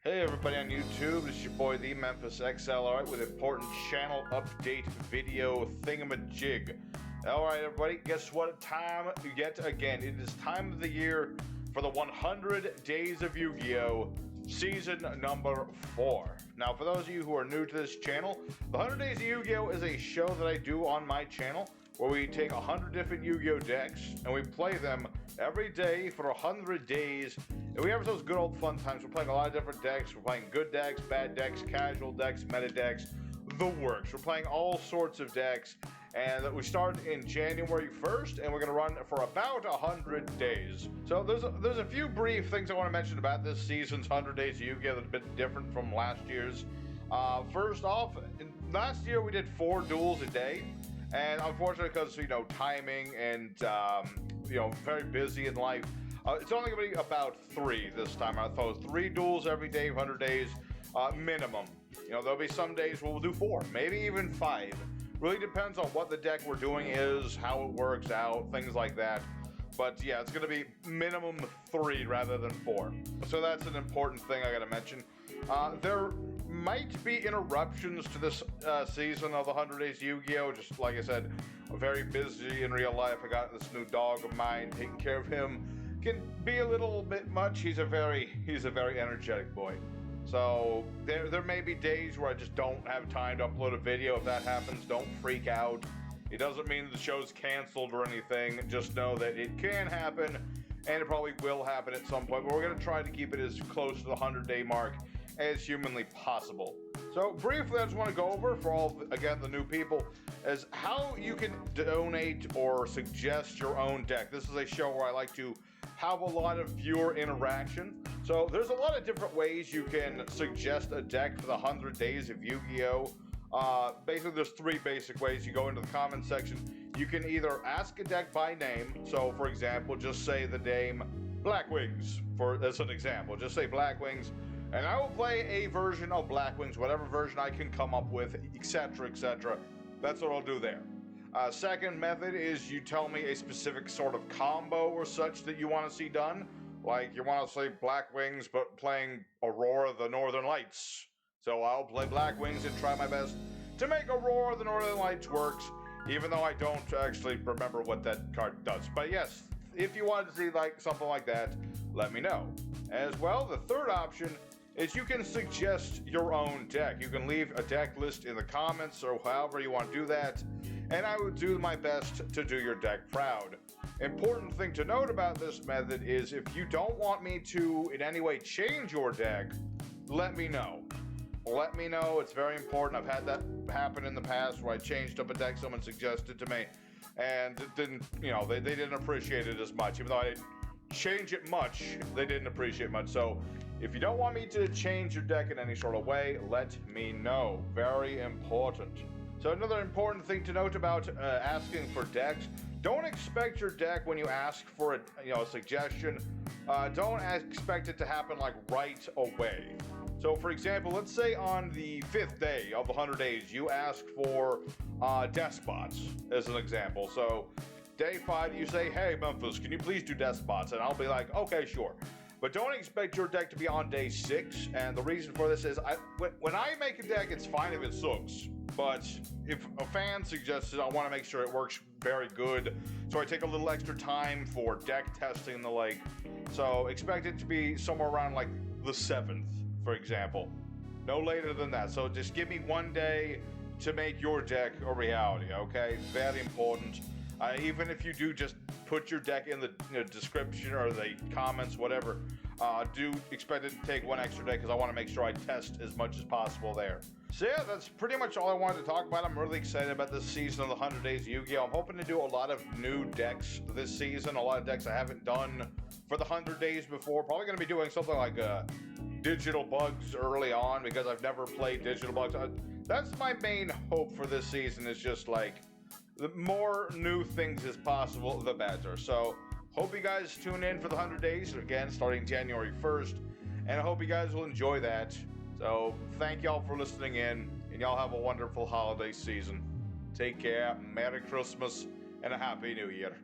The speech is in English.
Hey everybody on YouTube, this is your boy the Memphis XL, alright, with important channel update video thingamajig. Alright everybody, guess what time yet again? It is time of the year for the 100 Days of Yu-Gi-Oh! Season number 4. Now for those of you who are new to this channel, the 100 Days of Yu-Gi-Oh! Is a show that I do on my channel where we take 100 different Yu-Gi-Oh! Decks and we play them every day for 100 days. And we have those good old fun times. We're playing a lot of different decks. We're playing good decks, bad decks, casual decks, meta decks, the works. We're playing all sorts of decks. And we start in January 1st, and we're going to run for about 100 days. So there's a few brief things I want to mention about this season's 100 Days of Yu-Gi-Oh! That's a bit different from last year's. First off, last year we did 4 duels a day. And unfortunately, because, timing and, very busy in life, it's only going to be about 3 this time. I thought 3 duels every day, 100 days, minimum. There'll be some days where we'll do 4, maybe even 5. Really depends on what the deck we're doing is, how it works out, things like that. But yeah, it's going to be minimum 3 rather than 4. So that's an important thing I got to mention. There might be interruptions to this season of the 100 Days Yu-Gi-Oh! Just like I said, I'm very busy in real life. I got this new dog of mine, taking care of him. Can be a little bit much. He's a very energetic boy. So there may be days where I just don't have time to upload a video. If that happens, don't freak out. It doesn't mean the show's canceled or anything. Just know that it can happen, and it probably will happen at some point. But we're going to try to keep it as close to the 100-day mark as humanly possible. So briefly, I just want to go over for all, again, the new people, is how you can donate or suggest your own deck. This is a show where I like to have a lot of viewer interaction. So there's a lot of different ways you can suggest a deck for the 100 Days of Yu-Gi-Oh! Basically, there's 3 basic ways. You go into the comments section. You can either ask a deck by name. So, for example, just say the name Black Wings, as an example. Just say Black Wings, and I will play a version of Black Wings, whatever version I can come up with, etc., etc. That's what I'll do there. Second method is you tell me a specific sort of combo or such that you want to see done. Like you want to say Black Wings, but playing Aurora the Northern Lights. So I'll play Black Wings and try my best to make Aurora the Northern Lights works, even though I don't actually remember what that card does. But yes, if you want to see something like that, let me know. As well, the third option is you can suggest your own deck. You can leave a deck list in the comments or however you want to do that, and I would do my best to do your deck proud. Important thing to note about this method is if you don't want me to in any way change your deck, let me know. Let me know, it's very important. I've had that happen in the past where I changed up a deck someone suggested to me, and it didn't, they didn't appreciate it as much. Even though I didn't change it much, they didn't appreciate it much. So if you don't want me to change your deck in any sort of way, let me know. Very important. So another important thing to note about asking for decks, don't expect your deck when you ask for a suggestion. Don't expect it to happen right away. So for example, let's say on the 5th day of the 100 days, you ask for Despots as an example. So day 5, you say, hey Memphis, can you please do Despots? And I'll be like, okay, sure. But don't expect your deck to be on day 6. And the reason for this is when I make a deck, it's fine if it sucks. But if a fan suggests it, I want to make sure it works very good. So I take a little extra time for deck testing and the like. So expect it to be somewhere around the 7th, for example. No later than that. So just give me 1 day to make your deck a reality, okay? Very important. Even if you do just put your deck in the description or the comments, whatever, do expect it to take 1 extra day because I want to make sure I test as much as possible there. So yeah, that's pretty much all I wanted to talk about. I'm really excited about this season of the 100 Days of Yu-Gi-Oh! I'm hoping to do a lot of new decks this season, a lot of decks I haven't done for the 100 days before. Probably going to be doing something like Digital Bugs early on because I've never played Digital Bugs. That's my main hope for this season, is just the more new things as possible, the better. So hope you guys tune in for the 100 days, again, starting January 1st. And I hope you guys will enjoy that. So thank y'all for listening in, and y'all have a wonderful holiday season. Take care, Merry Christmas, and a Happy New Year.